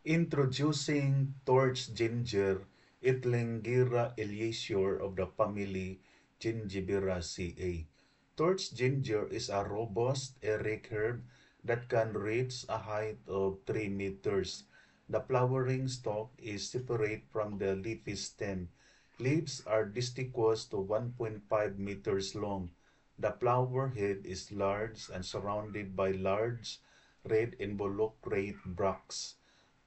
Introducing torch ginger, Itlingira eliaceae of the family Gingiberaceae. Torch ginger is a robust eric herb that can reach a height of 3 meters. The flowering stalk is separate from the leafy stem. Leaves are deciduous to 1.5 meters long. The flower head is large and surrounded by large red involucrate bracts.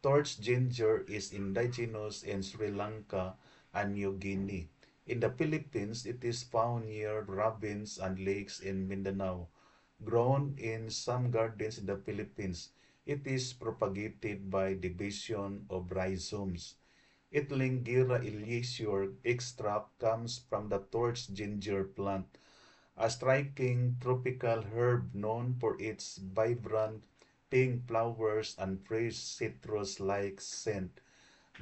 Torch ginger is indigenous in Sri Lanka and New Guinea. In the Philippines, it is found near ravines and lakes in Mindanao. Grown in some gardens in the Philippines, it is propagated by division of rhizomes. Itlingira eliaceae extract comes from the torch ginger plant, a striking tropical herb known for its vibrant pink flowers and fresh citrus-like scent.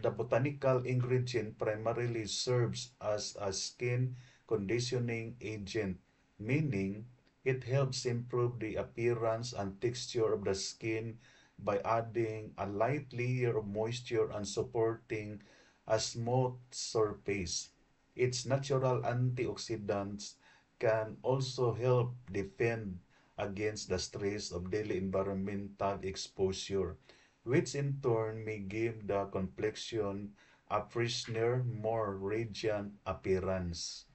The botanical ingredient primarily serves as a skin conditioning agent, meaning it helps improve the appearance and texture of the skin by adding a light layer of moisture and supporting a smooth surface. Its natural antioxidants can also help defend against the stress of daily environmental exposure, which in turn may give the complexion a fresher, more radiant appearance.